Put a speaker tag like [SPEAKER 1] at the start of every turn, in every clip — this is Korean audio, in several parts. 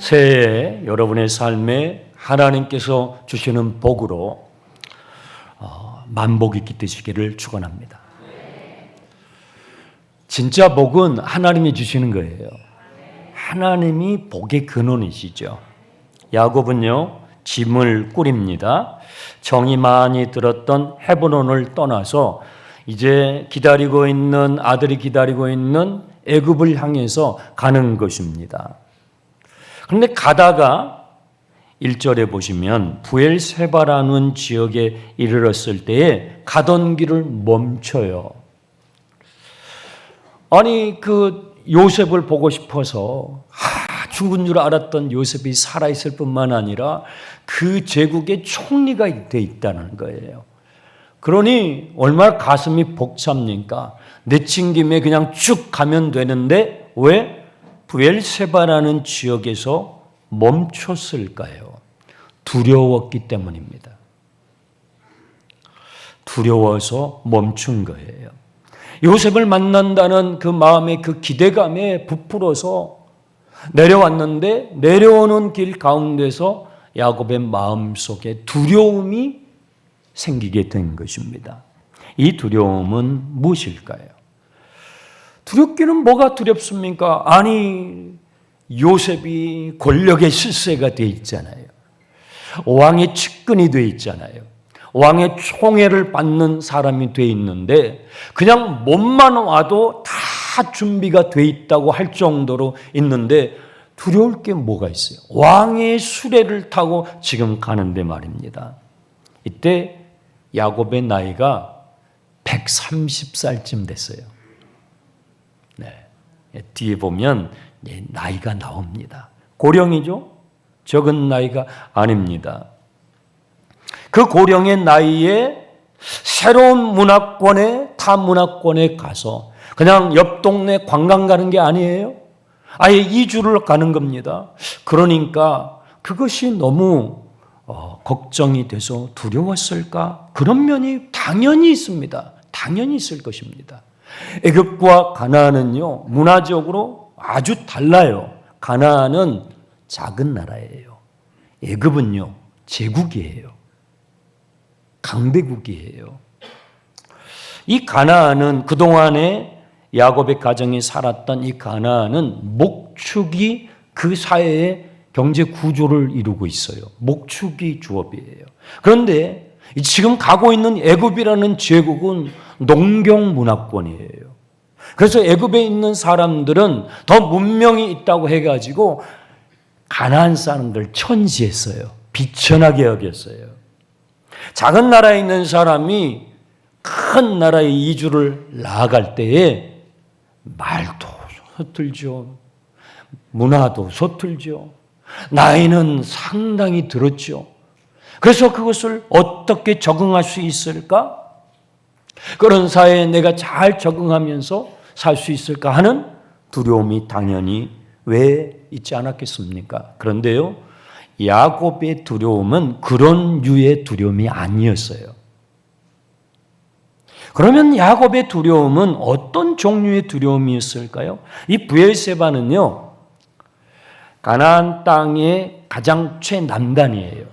[SPEAKER 1] 새해 여러분의 삶에 하나님께서 주시는 복으로 만복이 깃드시기를 축원합니다. 진짜 복은 하나님이 주시는 거예요. 하나님이 복의 근원이시죠. 야곱은요, 짐을 꾸립니다. 정이 많이 들었던 헤브론을 떠나서 이제 아들이 기다리고 있는 애굽을 향해서 가는 것입니다. 그런데 가다가 1절에 보시면 브엘세바라는 지역에 이르렀을 때에 가던 길을 멈춰요. 아니 요셉을 보고 싶어서 죽은 줄 알았던 요셉이 살아있을 뿐만 아니라 그 제국의 총리가 돼 있다는 거예요. 그러니 얼마나 가슴이 벅찹니까? 내친 김에 그냥 쭉 가면 되는데 왜 브엘세바라는 지역에서 멈췄을까요? 두려웠기 때문입니다. 두려워서 멈춘 거예요. 요셉을 만난다는 그 마음의 그 기대감에 부풀어서 내려왔는데 내려오는 길 가운데서 야곱의 마음속에 두려움이 생기게 된 것입니다. 이 두려움은 무엇일까요? 두렵기는 뭐가 두렵습니까? 아니, 요셉이 권력의 실세가 돼 있잖아요. 왕의 측근이 돼 있잖아요. 왕의 총애를 받는 사람이 돼 있는데 그냥 몸만 와도 다 준비가 돼 있다고 할 정도로 있는데 두려울 게 뭐가 있어요? 왕의 수레를 타고 지금 가는데 말입니다. 이때 야곱의 나이가 130살쯤 됐어요. 네. 뒤에 보면 나이가 나옵니다. 고령이죠? 적은 나이가 아닙니다. 그 고령의 나이에 새로운 타 문화권에 가서 그냥 옆 동네 관광 가는 게 아니에요. 아예 이주를 가는 겁니다. 그러니까 그것이 너무 걱정이 돼서 두려웠을까? 그런 면이 당연히 있습니다. 당연히 있을 것입니다. 애굽과 가나안은요, 문화적으로 아주 달라요. 가나안은 작은 나라예요. 애굽은요, 제국이에요. 강대국이에요. 이 가나안은 그동안에 야곱의 가정이 살았던 이 가나안은 목축이 그 사회의 경제 구조를 이루고 있어요. 목축이 주업이에요. 그런데 지금 가고 있는 애굽이라는 제국은 농경 문화권이에요. 그래서 애굽에 있는 사람들은 더 문명이 있다고 해가지고 가나안 사람들 천시했어요. 비천하게 여겼어요. 작은 나라에 있는 사람이 큰 나라에 이주를 나아갈 때에 말도 서툴죠. 문화도 서툴죠. 나이는 상당히 들었죠. 그래서 그것을 어떻게 적응할 수 있을까? 그런 사회에 내가 잘 적응하면서 살 수 있을까 하는 두려움이 당연히 왜 있지 않았겠습니까? 그런데요, 야곱의 두려움은 그런 류의 두려움이 아니었어요. 그러면 야곱의 두려움은 어떤 종류의 두려움이었을까요? 이 브엘세바는요, 가나안 땅의 가장 최남단이에요.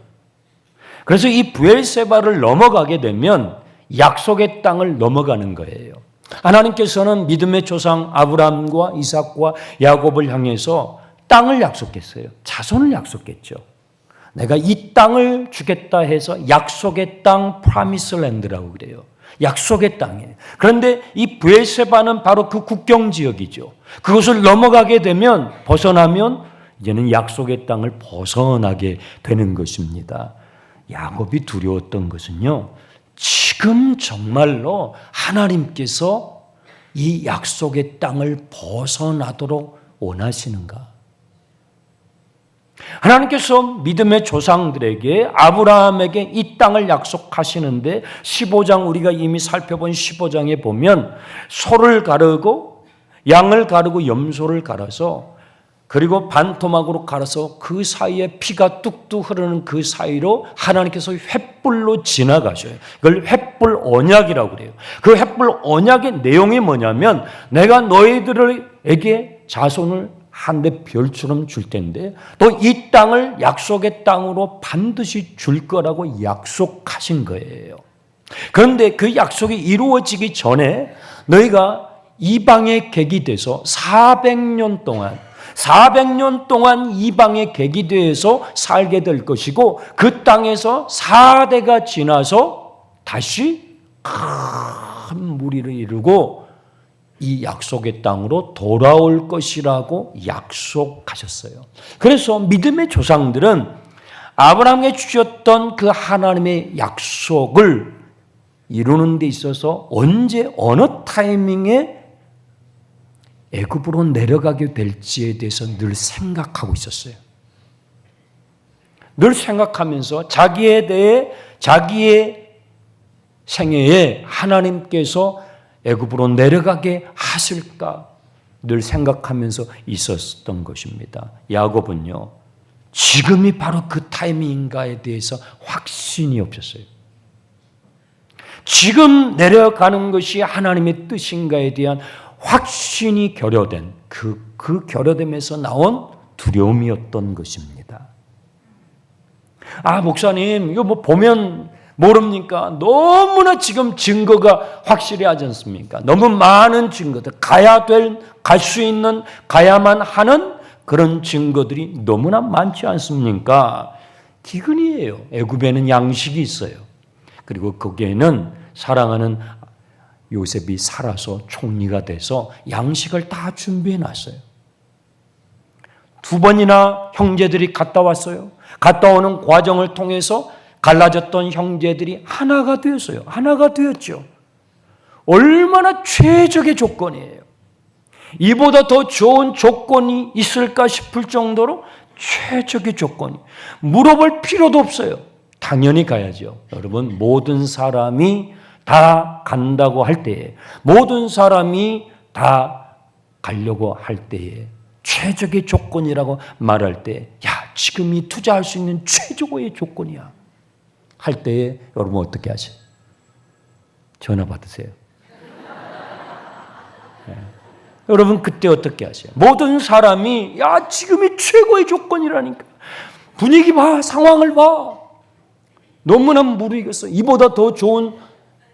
[SPEAKER 1] 그래서 이 브엘세바를 넘어가게 되면 약속의 땅을 넘어가는 거예요. 하나님께서는 믿음의 조상 아브라함과 이삭과 야곱을 향해서 땅을 약속했어요. 자손을 약속했죠. 내가 이 땅을 주겠다 해서 약속의 땅 프라미스랜드라고 그래요. 약속의 땅이에요. 그런데 이 브엘세바는 바로 그 국경 지역이죠. 그것을 넘어가게 되면 벗어나면 이제는 약속의 땅을 벗어나게 되는 것입니다. 야곱이 두려웠던 것은요, 지금 정말로 하나님께서 이 약속의 땅을 벗어나도록 원하시는가? 하나님께서 믿음의 조상들에게 아브라함에게 이 땅을 약속하시는데 15장 우리가 이미 살펴본 15장에 보면 소를 가르고 양을 가르고 염소를 갈아서 그리고 반토막으로 갈아서 그 사이에 피가 뚝뚝 흐르는 그 사이로 하나님께서 횃불로 지나가셔요. 그걸 횃불 언약이라고 그래요. 그 횃불 언약의 내용이 뭐냐면 내가 너희들에게 자손을 하늘의 별처럼 줄 텐데 또 이 땅을 약속의 땅으로 반드시 줄 거라고 약속하신 거예요. 그런데 그 약속이 이루어지기 전에 너희가 이방의 객이 돼서 400년 동안 이방의 객이 되어서 살게 될 것이고 그 땅에서 4대가 지나서 다시 큰 무리를 이루고 이 약속의 땅으로 돌아올 것이라고 약속하셨어요. 그래서 믿음의 조상들은 아브라함에게 주셨던 그 하나님의 약속을 이루는 데 있어서 언제 어느 타이밍에 애굽으로 내려가게 될지에 대해서 늘 생각하고 있었어요. 늘 생각하면서 자기에 대해 자기의 생애에 하나님께서 애굽으로 내려가게 하실까 늘 생각하면서 있었던 것입니다. 야곱은요, 지금이 바로 그 타이밍인가에 대해서 확신이 없었어요. 지금 내려가는 것이 하나님의 뜻인가에 대한 확신이 결여된 그 결여됨에서 나온 두려움이었던 것입니다. 아, 목사님, 이거 뭐 보면 모릅니까? 너무나 지금 증거가 확실하지 않습니까? 너무 많은 증거들, 갈 수 있는, 가야만 하는 그런 증거들이 너무나 많지 않습니까? 기근이에요. 애굽에는 양식이 있어요. 그리고 거기에는 사랑하는 요셉이 살아서 총리가 돼서 양식을 다 준비해 놨어요. 2번이나 형제들이 갔다 왔어요. 갔다 오는 과정을 통해서 갈라졌던 형제들이 하나가 되었어요. 하나가 되었죠. 얼마나 최적의 조건이에요. 이보다 더 좋은 조건이 있을까 싶을 정도로 최적의 조건이. 물어볼 필요도 없어요. 당연히 가야죠. 여러분, 모든 사람이 다 간다고 할 때에, 모든 사람이 다 가려고 할 때에 최적의 조건이라고 말할 때, 야, 지금이 투자할 수 있는 최적의 조건이야 할 때에 여러분 어떻게 하세요? 전화 받으세요. 네. 여러분 그때 어떻게 하세요? 모든 사람이 야, 지금이 최고의 조건이라니까. 분위기 봐, 상황을 봐. 너무나 무르익었어. 이보다 더 좋은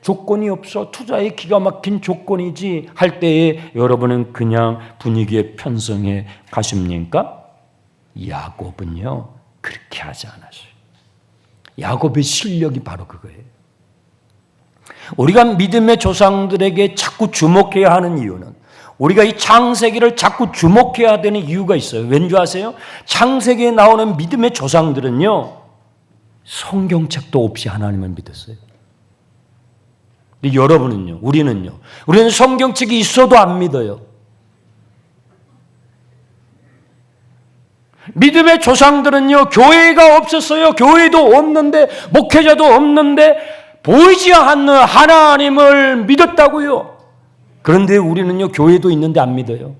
[SPEAKER 1] 조건이 없어. 투자에 기가 막힌 조건이지 할 때에 여러분은 그냥 분위기에 편성해 가십니까? 야곱은요, 그렇게 하지 않았어요. 야곱의 실력이 바로 그거예요. 우리가 믿음의 조상들에게 자꾸 주목해야 하는 이유는, 우리가 이 창세기를 자꾸 주목해야 되는 이유가 있어요. 왠지 아세요? 창세기에 나오는 믿음의 조상들은요, 성경책도 없이 하나님을 믿었어요. 근데 여러분은요, 우리는 성경책이 있어도 안 믿어요. 믿음의 조상들은요, 교회가 없었어요. 교회도 없는데, 목회자도 없는데, 보이지 않는 하나님을 믿었다고요. 그런데 우리는요, 교회도 있는데 안 믿어요.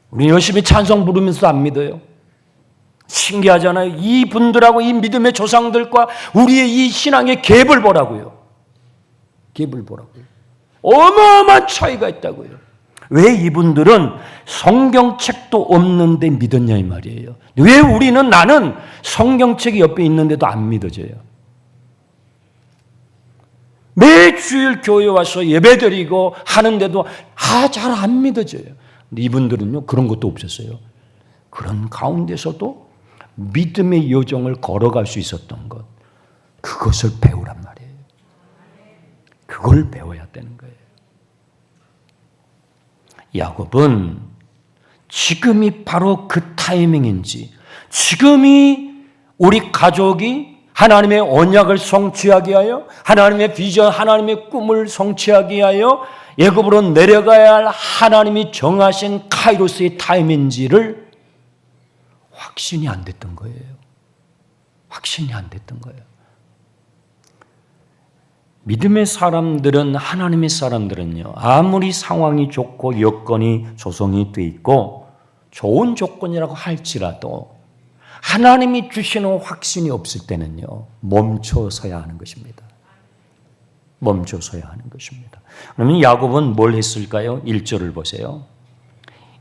[SPEAKER 1] 우리 열심히 찬송 부르면서도 안 믿어요. 신기하잖아요. 이 분들하고 이 믿음의 조상들과 우리의 이 신앙의 갭을 보라고요. 갭을 보라고요. 어마어마한 차이가 있다고요. 왜 이분들은 성경책도 없는데 믿었냐 이 말이에요. 왜 우리는, 나는 성경책이 옆에 있는데도 안 믿어져요. 매주일 교회 와서 예배드리고 하는데도 잘 안 믿어져요. 근데 이분들은요, 그런 것도 없었어요. 그런 가운데서도 믿음의 여정을 걸어갈 수 있었던 것, 그것을 배우란 말이에요. 그걸 배워야 되는 거예요. 야곱은 지금이 바로 그 타이밍인지, 지금이 우리 가족이 하나님의 언약을 성취하게 하여, 하나님의 비전, 하나님의 꿈을 성취하게 하여 애굽으로 내려가야 할 하나님이 정하신 카이로스의 타임인지를 확신이 안 됐던 거예요. 확신이 안 됐던 거예요. 믿음의 사람들은, 하나님의 사람들은요, 아무리 상황이 좋고 여건이 조성이 돼 있고 좋은 조건이라고 할지라도 하나님이 주시는 확신이 없을 때는요, 멈춰서야 하는 것입니다. 멈춰서야 하는 것입니다. 그러면 야곱은 뭘 했을까요? 1절을 보세요.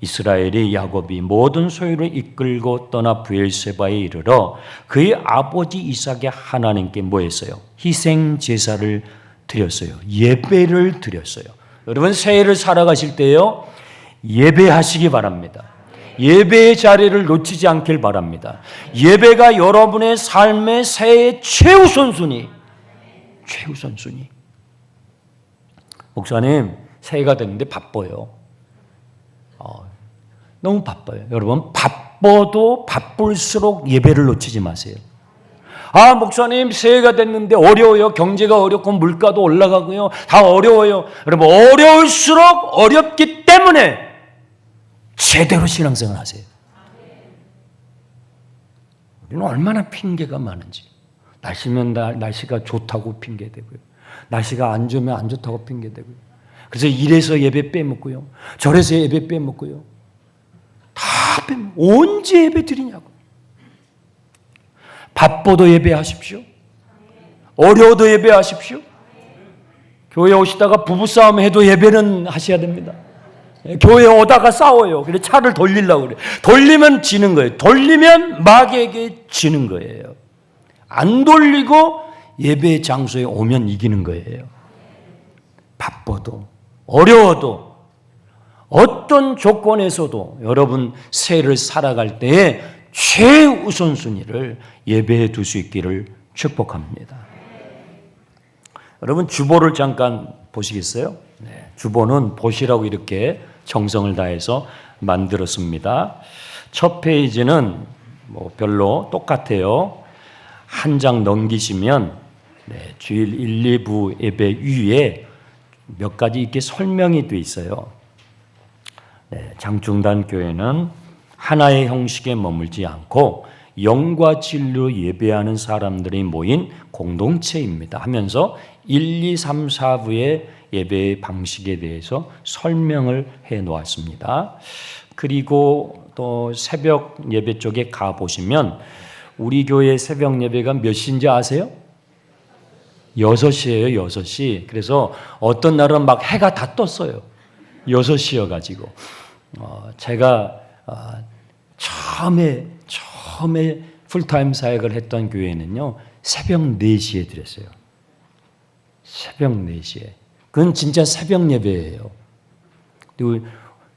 [SPEAKER 1] 이스라엘이 야곱이 모든 소유를 이끌고 떠나 브엘세바에 이르러 그의 아버지 이삭의 하나님께 뭐 했어요? 희생 제사를 드렸어요. 예배를 드렸어요. 여러분 새해를 살아가실 때요 예배하시기 바랍니다. 예배의 자리를 놓치지 않길 바랍니다. 예배가 여러분의 삶의 새해의 최우선순위. 목사님 새해가 됐는데 바빠요. 너무 바빠요. 여러분 바빠도 바쁠수록 예배를 놓치지 마세요. 목사님 새해가 됐는데 어려워요. 경제가 어렵고 물가도 올라가고요. 다 어려워요. 여러분 어려울수록 어렵기 때문에 제대로 신앙생활 하세요. 우리는 얼마나 핑계가 많은지. 날씨면 날씨가 좋다고 핑계대고요. 날씨가 안 좋으면 안 좋다고 핑계대고요. 그래서 이래서 예배 빼먹고요. 저래서 예배 빼먹고요. 다 빼먹고 언제 예배 드리냐고. 바빠도 예배하십시오. 어려워도 예배하십시오. 교회 오시다가 부부싸움 해도 예배는 하셔야 됩니다. 교회 오다가 싸워요. 그래 차를 돌리려고 그래. 돌리면 지는 거예요. 돌리면 마귀에게 지는 거예요. 안 돌리고 예배 장소에 오면 이기는 거예요. 바빠도 어려워도 어떤 조건에서도 여러분 새해를 살아갈 때에 최우선순위를 예배해 둘 수 있기를 축복합니다. 여러분 주보를 잠깐 보시겠어요? 주보는 보시라고 이렇게 정성을 다해서 만들었습니다. 첫 페이지는 뭐 별로 똑같아요. 한 장 넘기시면 주일 1, 2부 예배 위에 몇 가지 이렇게 설명이 돼 있어요. 장충단 교회는 하나의 형식에 머물지 않고 영과 진리로 예배하는 사람들이 모인 공동체입니다 하면서 1, 2, 3, 4부의 예배의 방식에 대해서 설명을 해 놓았습니다. 그리고 또 새벽 예배 쪽에 가보시면 우리 교회 새벽 예배가 몇 시인지 아세요? 6시예요. 6시. 그래서 어떤 날은 막 해가 다 떴어요. 6시여가지고 제가 처음에 풀타임 사역을 했던 교회는요 새벽 4시에 드렸어요. 새벽 4시에. 그건 진짜 새벽 예배예요. 그리고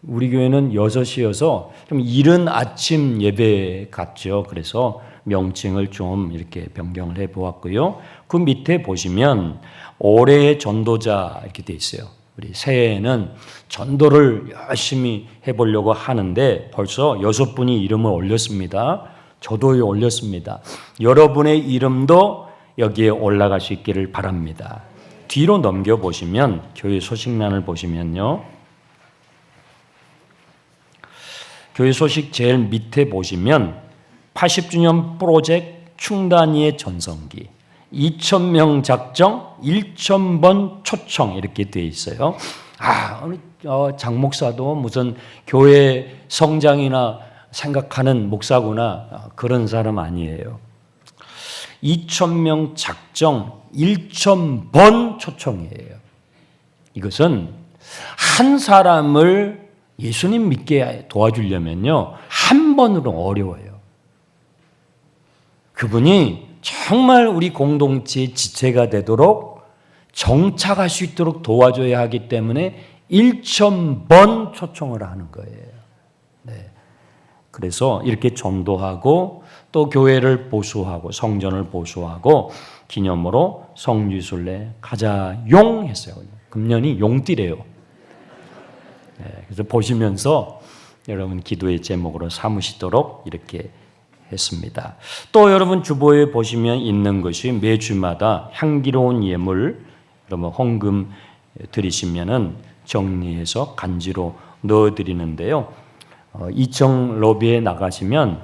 [SPEAKER 1] 우리 교회는 6시여서 좀 이른 아침 예배 같죠. 그래서 명칭을 좀 이렇게 변경을 해보았고요. 그 밑에 보시면 올해의 전도자 이렇게 돼 있어요. 우리 새해에는 전도를 열심히 해보려고 하는데 벌써 6분이 이름을 올렸습니다. 저도 올렸습니다. 여러분의 이름도 여기에 올라갈 수 있기를 바랍니다. 뒤로 넘겨보시면 교회 소식란을 보시면요. 교회 소식 제일 밑에 보시면 80주년 프로젝트 충단위의 전성기 2,000명 작정 1,000번 초청 이렇게 되어 있어요. 장 목사도 무슨 교회 성장이나 생각하는 목사구나 그런 사람 아니에요. 2,000명 작정 1,000번 초청이에요. 이것은 한 사람을 예수님 믿게 도와주려면요 한 번으로 어려워요. 그분이 정말 우리 공동체의 지체가 되도록 정착할 수 있도록 도와줘야 하기 때문에 1,000번 초청을 하는 거예요. 그래서 이렇게 전도하고 또 교회를 보수하고 성전을 보수하고 기념으로 성지순례 가자용 했어요. 금년이 용띠래요. 그래서 보시면서 여러분 기도의 제목으로 삼으시도록 이렇게 했습니다. 또 여러분 주보에 보시면 있는 것이 매주마다 향기로운 예물, 여러분 헌금 드리시면은 정리해서 간지로 넣어드리는데요. 2층 로비에 나가시면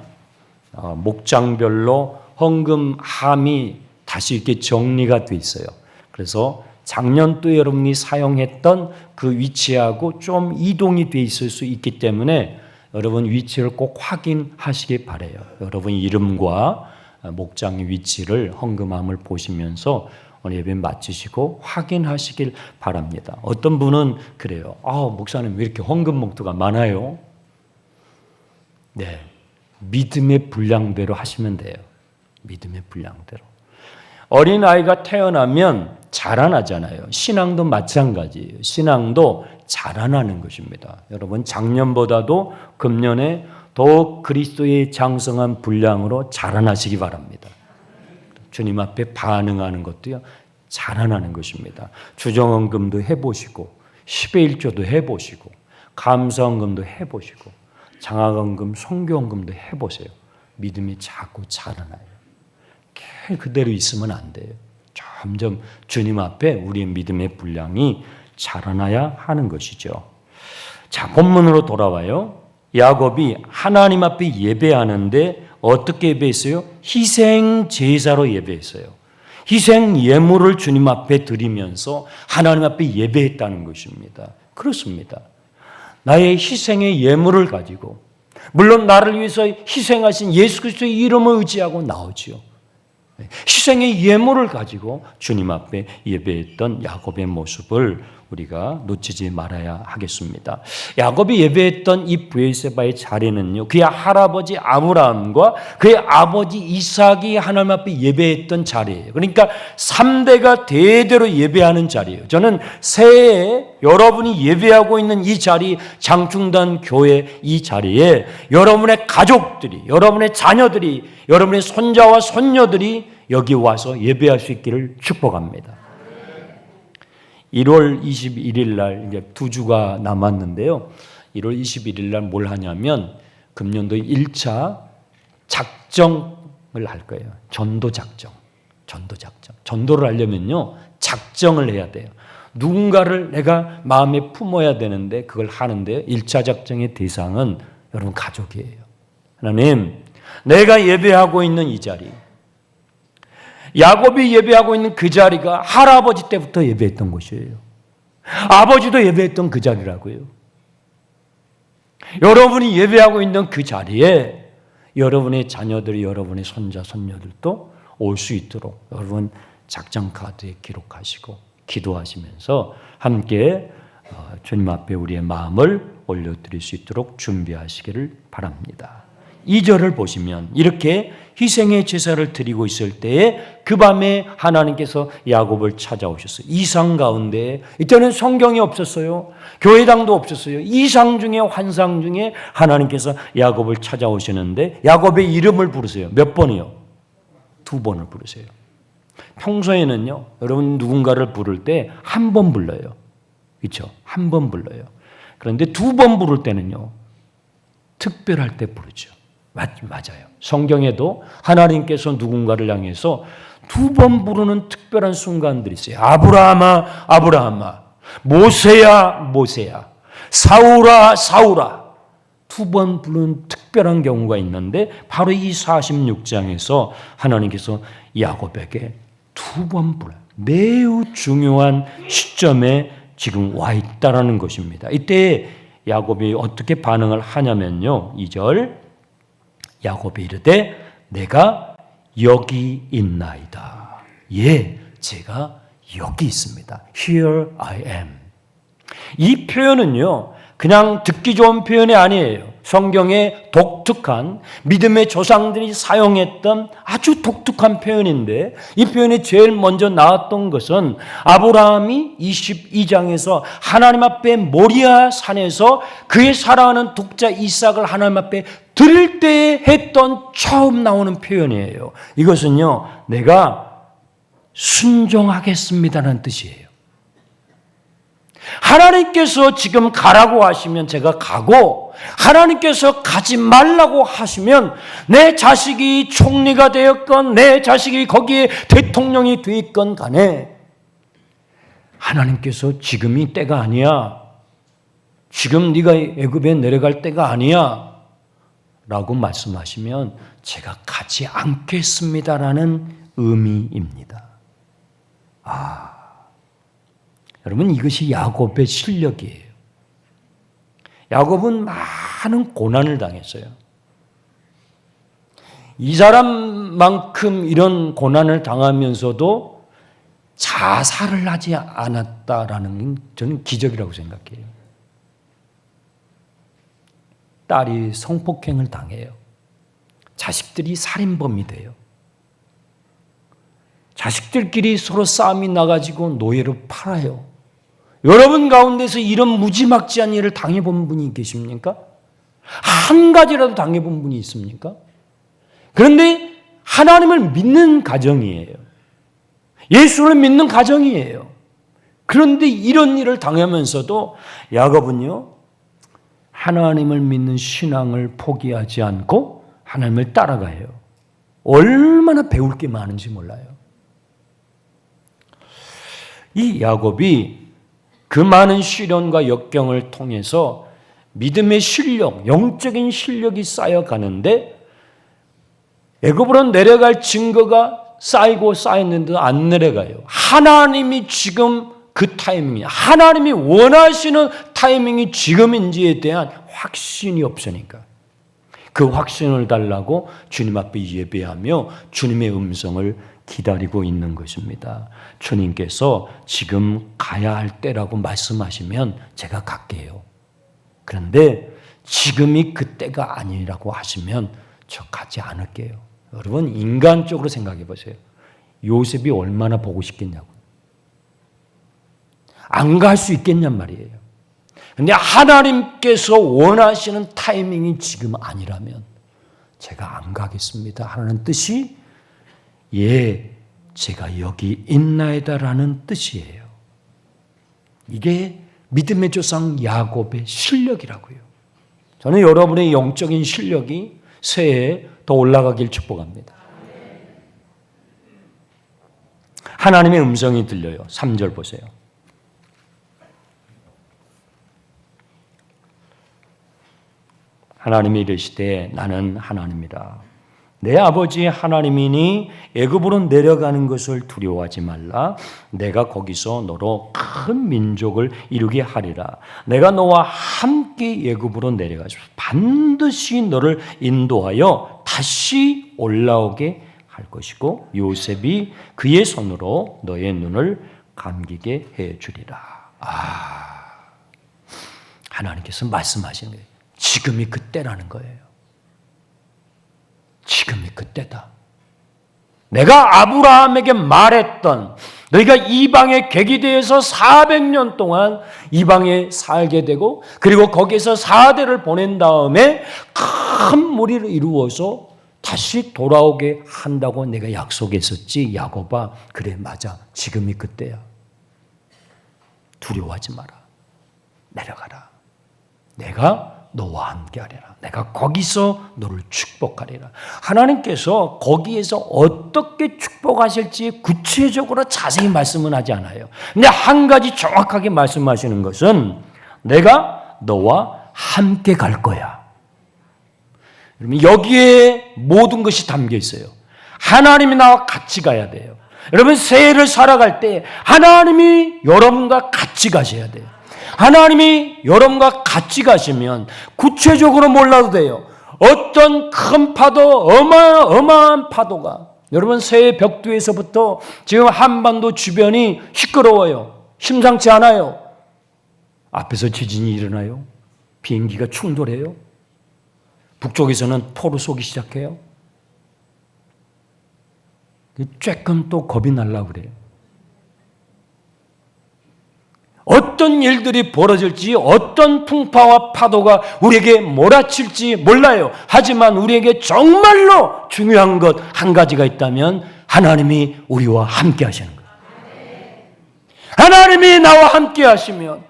[SPEAKER 1] 목장별로 헌금 함이 다시 이렇게 정리가 돼 있어요. 그래서 작년도에 여러분이 사용했던 그 위치하고 좀 이동이 돼 있을 수 있기 때문에 여러분 위치를 꼭 확인하시기 바라요. 여러분 이름과 목장의 위치를 헌금함을 보시면서 오늘 예배 마치시고 확인하시길 바랍니다. 어떤 분은 그래요. 목사님 왜 이렇게 헌금 목도가 많아요? 네, 믿음의 분량대로 하시면 돼요. 믿음의 분량대로. 어린아이가 태어나면 자라나잖아요. 신앙도 마찬가지예요. 신앙도 자라나는 것입니다. 여러분, 작년보다도 금년에 더욱 그리스도의 장성한 분량으로 자라나시기 바랍니다. 주님 앞에 반응하는 것도요, 자라나는 것입니다. 주정헌금도 해보시고, 10의 1조도 해보시고, 감사헌금도 해보시고, 장학헌금, 성교헌금도 해보세요. 믿음이 자꾸 자라나요. 그대로 있으면 안 돼요. 점점 주님 앞에 우리의 믿음의 분량이 자라나야 하는 것이죠. 자, 본문으로 돌아와요. 야곱이 하나님 앞에 예배하는데 어떻게 예배했어요? 희생 제사로 예배했어요. 희생 예물을 주님 앞에 드리면서 하나님 앞에 예배했다는 것입니다. 그렇습니다. 나의 희생의 예물을 가지고, 물론 나를 위해서 희생하신 예수 그리스도의 이름을 의지하고 나오지요. 희생의 예물을 가지고 주님 앞에 예배했던 야곱의 모습을 우리가 놓치지 말아야 하겠습니다. 야곱이 예배했던 이 브에세바의 자리는요, 그의 할아버지 아브라함과 그의 아버지 이삭이 하나님 앞에 예배했던 자리예요. 그러니까 3대가 대대로 예배하는 자리예요. 저는 새해에 여러분이 예배하고 있는 이 자리, 장충단 교회 이 자리에 여러분의 가족들이, 여러분의 자녀들이, 여러분의 손자와 손녀들이 여기 와서 예배할 수 있기를 축복합니다. 1월 21일 날 이제 2주가 남았는데요. 1월 21일 날 뭘 하냐면 금년도 1차 작정을 할 거예요. 전도 작정. 전도를 하려면요, 작정을 해야 돼요. 누군가를 내가 마음에 품어야 되는데 그걸 하는데 1차 작정의 대상은 여러분 가족이에요. 하나님, 내가 예배하고 있는 이 자리, 야곱이 예배하고 있는 그 자리가 할아버지 때부터 예배했던 곳이에요. 아버지도 예배했던 그 자리라고요. 여러분이 예배하고 있는 그 자리에 여러분의 자녀들이, 여러분의 손자, 손녀들도 올 수 있도록 여러분 작정 카드에 기록하시고 기도하시면서 함께 주님 앞에 우리의 마음을 올려드릴 수 있도록 준비하시기를 바랍니다. 2절을 보시면 이렇게 희생의 제사를 드리고 있을 때에 그 밤에 하나님께서 야곱을 찾아오셨어요. 이상 가운데, 이때는 성경이 없었어요. 교회당도 없었어요. 이상 중에 환상 중에 하나님께서 야곱을 찾아오시는데 야곱의 이름을 부르세요. 몇 번이요? 2번을 부르세요. 평소에는요, 여러분 누군가를 부를 때 한 번 불러요. 그렇죠? 한 번 불러요. 그런데 2번 부를 때는요, 특별할 때 부르죠. 맞아요. 성경에도 하나님께서 누군가를 향해서 2번 부르는 특별한 순간들이 있어요. 아브라함아, 아브라함아, 모세야, 모세야, 사울아, 사울아. 2번 부르는 특별한 경우가 있는데 바로 이 46장에서 하나님께서 야곱에게 2번 불러요. 매우 중요한 시점에 지금 와 있다라는 것입니다. 이때 야곱이 어떻게 반응을 하냐면요, 2절 야곱이 이르되 내가 여기 있나이다. 예, 제가 여기 있습니다. Here I am. 이 표현은요, 그냥 듣기 좋은 표현이 아니에요. 성경의 독특한 믿음의 조상들이 사용했던 아주 독특한 표현인데, 이 표현이 제일 먼저 나왔던 것은 아브라함이 22장에서 하나님 앞에 모리아 산에서 그의 사랑하는 독자 이삭을 하나님 앞에 드릴 때 했던 처음 나오는 표현이에요. 이것은요, 내가 순종하겠습니다라는 뜻이에요. 하나님께서 지금 가라고 하시면 제가 가고, 하나님께서 가지 말라고 하시면 내 자식이 총리가 되었건 내 자식이 거기에 대통령이 되었건 간에 하나님께서 지금이 때가 아니야, 지금 네가 애굽에 내려갈 때가 아니야 라고 말씀하시면 제가 가지 않겠습니다라는 의미입니다. 여러분, 이것이 야곱의 실력이에요. 야곱은 많은 고난을 당했어요. 이 사람만큼 이런 고난을 당하면서도 자살을 하지 않았다라는 건 저는 기적이라고 생각해요. 딸이 성폭행을 당해요. 자식들이 살인범이 돼요. 자식들끼리 서로 싸움이 나가지고 노예로 팔아요. 여러분 가운데서 이런 무지막지한 일을 당해본 분이 계십니까? 한 가지라도 당해본 분이 있습니까? 그런데 하나님을 믿는 가정이에요. 예수를 믿는 가정이에요. 그런데 이런 일을 당하면서도 야곱은요, 하나님을 믿는 신앙을 포기하지 않고 하나님을 따라가요. 얼마나 배울 게 많은지 몰라요. 이 야곱이 그 많은 시련과 역경을 통해서 믿음의 실력, 영적인 실력이 쌓여가는데 애굽으로 내려갈 증거가 쌓이고 쌓였는데도 안 내려가요. 하나님이 지금 그 타이밍이, 하나님이 원하시는 타이밍이 지금인지에 대한 확신이 없으니까 그 확신을 달라고 주님 앞에 예배하며 주님의 음성을 기다리고 있는 것입니다. 주님께서 지금 가야 할 때라고 말씀하시면 제가 갈게요. 그런데 지금이 그때가 아니라고 하시면 저 가지 않을게요. 여러분 인간적으로 생각해 보세요. 요셉이 얼마나 보고 싶겠냐고. 안 갈 수 있겠냔 말이에요. 그런데 하나님께서 원하시는 타이밍이 지금 아니라면 제가 안 가겠습니다 하는 뜻이 예, 제가 여기 있나이다라는 뜻이에요. 이게 믿음의 조상 야곱의 실력이라고요. 저는 여러분의 영적인 실력이 새해에 더 올라가길 축복합니다. 하나님의 음성이 들려요. 3절 보세요. 하나님이 이르시되 나는 하나님이라. 내 아버지 하나님이니 애굽으로 내려가는 것을 두려워하지 말라. 내가 거기서 너로 큰 민족을 이루게 하리라. 내가 너와 함께 애굽으로 내려가서 반드시 너를 인도하여 다시 올라오게 할 것이고 요셉이 그의 손으로 너의 눈을 감기게 해 주리라. 하나님께서 말씀하시는 거예요. 지금이 그때라는 거예요. 지금이 그때다. 내가 아브라함에게 말했던 너희가 이방의 객이 되어서 400년 동안 이방에 살게 되고 그리고 거기에서 4대를 보낸 다음에 큰 무리를 이루어서 다시 돌아오게 한다고 내가 약속했었지. 야곱아, 그래 맞아. 지금이 그때야. 두려워하지 마라. 내려가라. 내가 너와 함께하리라. 내가 거기서 너를 축복하리라. 하나님께서 거기에서 어떻게 축복하실지 구체적으로 자세히 말씀은 하지 않아요. 근데 한 가지 정확하게 말씀하시는 것은 내가 너와 함께 갈 거야. 여러분 여기에 모든 것이 담겨 있어요. 하나님이 나와 같이 가야 돼요. 여러분 새해를 살아갈 때 하나님이 여러분과 같이 가셔야 돼요. 하나님이 여러분과 같이 가시면 구체적으로 몰라도 돼요. 어떤 큰 파도, 어마어마한 파도가 여러분 새해 벽두에서부터 지금 한반도 주변이 시끄러워요. 심상치 않아요. 앞에서 지진이 일어나요. 비행기가 충돌해요. 북쪽에서는 포로 쏘기 시작해요. 쬐끔 또 겁이 날라 그래요. 어떤 일들이 벌어질지 어떤 풍파와 파도가 우리에게 몰아칠지 몰라요. 하지만 우리에게 정말로 중요한 것 한 가지가 있다면 하나님이 우리와 함께 하시는 거예요. 하나님이 나와 함께 하시면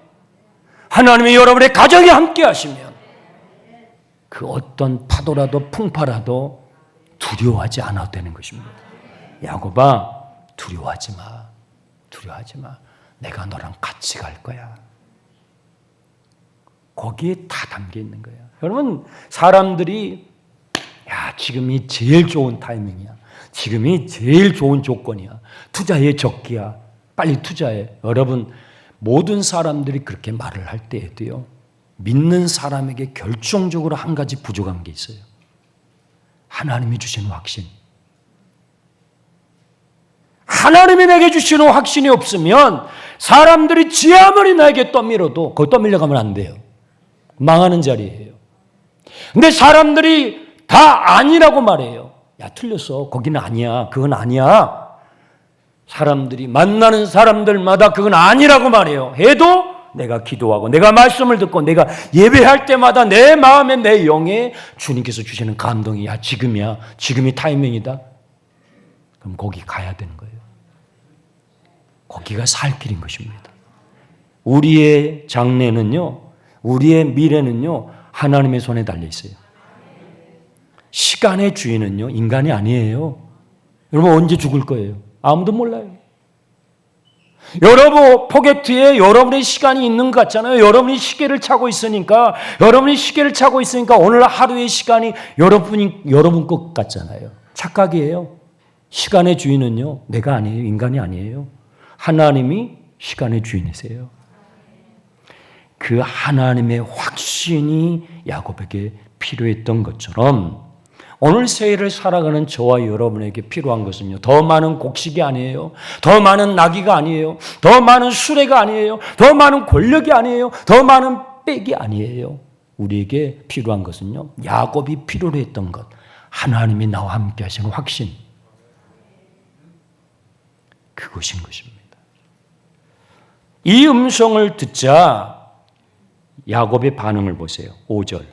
[SPEAKER 1] 하나님이 여러분의 가정에 함께 하시면 그 어떤 파도라도 풍파라도 두려워하지 않아도 되는 것입니다. 야곱아 두려워하지 마. 두려워하지 마. 내가 너랑 같이 갈 거야. 거기에 다 담겨 있는 거예요. 여러분 사람들이 야 지금이 제일 좋은 타이밍이야. 지금이 제일 좋은 조건이야. 투자에 적기야. 빨리 투자해. 여러분 모든 사람들이 그렇게 말을 할 때에도요. 믿는 사람에게 결정적으로 한 가지 부족한 게 있어요. 하나님이 주시는 확신. 하나님이 내게 주시는 확신이 없으면 사람들이 지 아무리 나에게 떠밀어도 거기 떠밀려가면 안 돼요. 망하는 자리예요. 근데 사람들이 다 아니라고 말해요. 야, 틀렸어. 거기는 아니야. 그건 아니야. 사람들이 만나는 사람들마다 그건 아니라고 말해요. 해도 내가 기도하고 내가 말씀을 듣고 내가 예배할 때마다 내 마음에 내 영에 주님께서 주시는 감동이 야, 지금이야. 지금이 타이밍이다. 그럼 거기 가야 되는 거예요. 거기가 살 길인 것입니다. 우리의 장래는요, 우리의 미래는요, 하나님의 손에 달려 있어요. 시간의 주인은요, 인간이 아니에요. 여러분 언제 죽을 거예요? 아무도 몰라요. 여러분 포개트에 여러분의 시간이 있는 것 같잖아요. 여러분이 시계를 차고 있으니까 오늘 하루의 시간이 여러분 것 같잖아요. 착각이에요. 시간의 주인은요, 내가 아니에요. 인간이 아니에요. 하나님이 시간의 주인이세요. 그 하나님의 확신이 야곱에게 필요했던 것처럼 오늘 새해를 살아가는 저와 여러분에게 필요한 것은요, 더 많은 곡식이 아니에요. 더 많은 나귀가 아니에요. 더 많은 수레가 아니에요. 더 많은 권력이 아니에요. 더 많은 빽이 아니에요. 우리에게 필요한 것은요, 야곱이 필요로 했던 것, 하나님이 나와 함께 하시는 확신, 그것인 것입니다. 이 음성을 듣자 야곱의 반응을 보세요. 5절.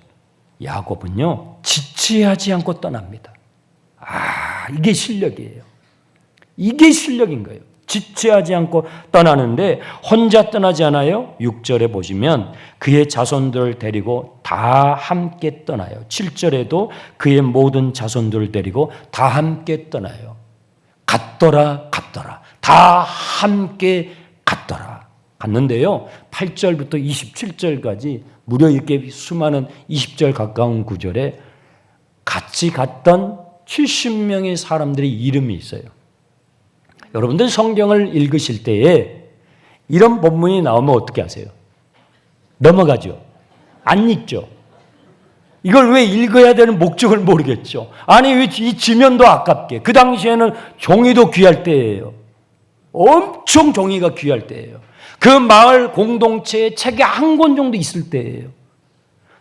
[SPEAKER 1] 야곱은요, 지체하지 않고 떠납니다. 이게 실력이에요. 이게 실력인 거예요. 지체하지 않고 떠나는데 혼자 떠나지 않아요. 6절에 보시면 그의 자손들을 데리고 다 함께 떠나요. 7절에도 그의 모든 자손들을 데리고 다 함께 떠나요. 갔더라. 다 함께 갔더라. 갔는데요. 8절부터 27절까지 무려 이렇게 수많은 20절 가까운 구절에 같이 갔던 70명의 사람들의 이름이 있어요. 여러분들 성경을 읽으실 때에 이런 본문이 나오면 어떻게 하세요? 넘어가죠. 안 읽죠. 이걸 왜 읽어야 되는 목적을 모르겠죠. 아니 왜 이 지면도 아깝게. 그 당시에는 종이도 귀할 때예요. 엄청 종이가 귀할 때예요. 그 마을 공동체에 책이 한 권 정도 있을 때예요.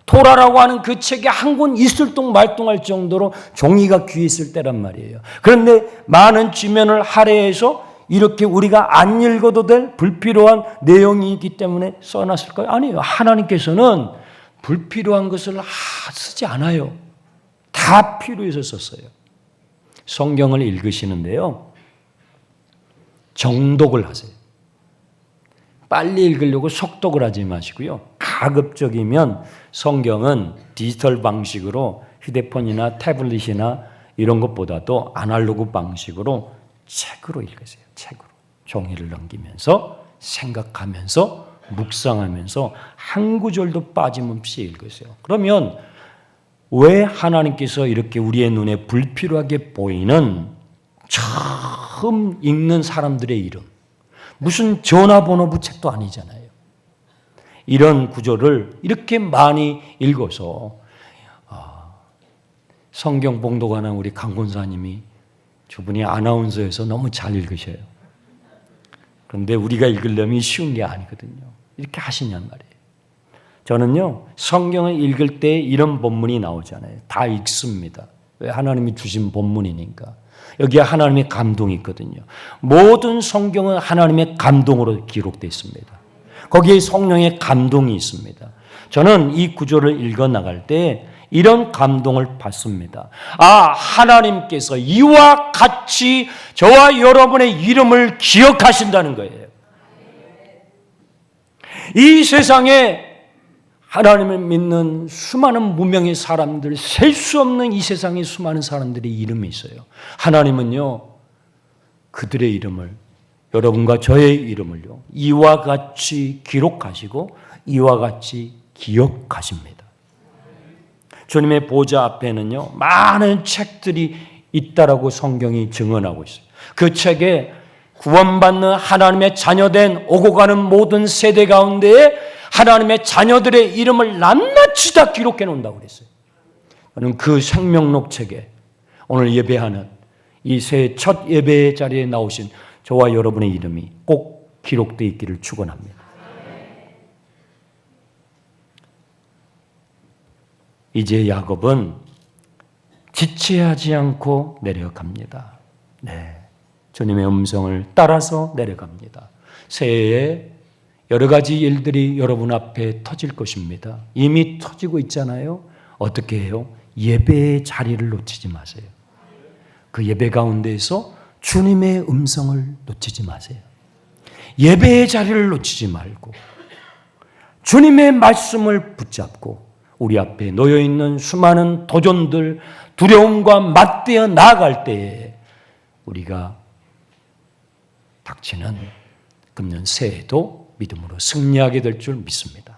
[SPEAKER 1] 토라라고 하는 그 책이 한 권 있을 동 말동할 정도로 종이가 귀했을 때란 말이에요. 그런데 많은 지면을 할애해서 이렇게 우리가 안 읽어도 될 불필요한 내용이 있기 때문에 써놨을까요? 아니에요. 하나님께서는 불필요한 것을 쓰지 않아요. 다 필요해서 썼어요. 성경을 읽으시는데요, 정독을 하세요. 빨리 읽으려고 속독을 하지 마시고요. 가급적이면 성경은 디지털 방식으로 휴대폰이나 태블릿이나 이런 것보다도 아날로그 방식으로 책으로 읽으세요. 책으로. 종이를 넘기면서 생각하면서 묵상하면서 한 구절도 빠짐없이 읽으세요. 그러면 왜 하나님께서 이렇게 우리의 눈에 불필요하게 보이는 처음 읽는 사람들의 이름, 무슨 전화번호부 책도 아니잖아요. 이런 구절을 이렇게 많이 읽어서 성경 봉독하는 우리 강 권사님이 저분이 아나운서에서 너무 잘 읽으셔요. 그런데 우리가 읽으려면 쉬운 게 아니거든요. 이렇게 하시냔 말이에요. 저는요, 성경을 읽을 때 이런 본문이 나오잖아요. 다 읽습니다. 왜? 하나님이 주신 본문이니까. 여기에 하나님의 감동이 있거든요. 모든 성경은 하나님의 감동으로 기록되어 있습니다. 거기에 성령의 감동이 있습니다. 저는 이 구절을 읽어 나갈 때 이런 감동을 받습니다. 하나님께서 이와 같이 저와 여러분의 이름을 기억하신다는 거예요. 이 세상에 하나님을 믿는 수많은 무명의 사람들, 셀 수 없는 이 세상에 수많은 사람들의 이름이 있어요. 하나님은요, 그들의 이름을, 여러분과 저의 이름을요, 이와 같이 기록하시고 이와 같이 기억하십니다. 주님의 보좌 앞에는요, 많은 책들이 있다라고 성경이 증언하고 있어요. 그 책에 구원받는 하나님의 자녀된 오고 가는 모든 세대 가운데에 하나님의 자녀들의 이름을 낱낱이 다 기록해 놓는다고 그랬어요. 저는 그 생명록 책에 오늘 예배하는 이 새해 첫 예배 자리에 나오신 저와 여러분의 이름이 꼭 기록되어 있기를 축원합니다. 이제 야곱은 지체하지 않고 내려갑니다. 네, 주님의 음성을 따라서 내려갑니다. 새해에 여러 가지 일들이 여러분 앞에 터질 것입니다. 이미 터지고 있잖아요. 어떻게 해요? 예배의 자리를 놓치지 마세요. 그 예배 가운데에서 주님의 음성을 놓치지 마세요. 예배의 자리를 놓치지 말고 주님의 말씀을 붙잡고 우리 앞에 놓여있는 수많은 도전들, 두려움과 맞대어 나아갈 때에 우리가 닥치는 금년 새해도 믿음으로 승리하게 될 줄 믿습니다.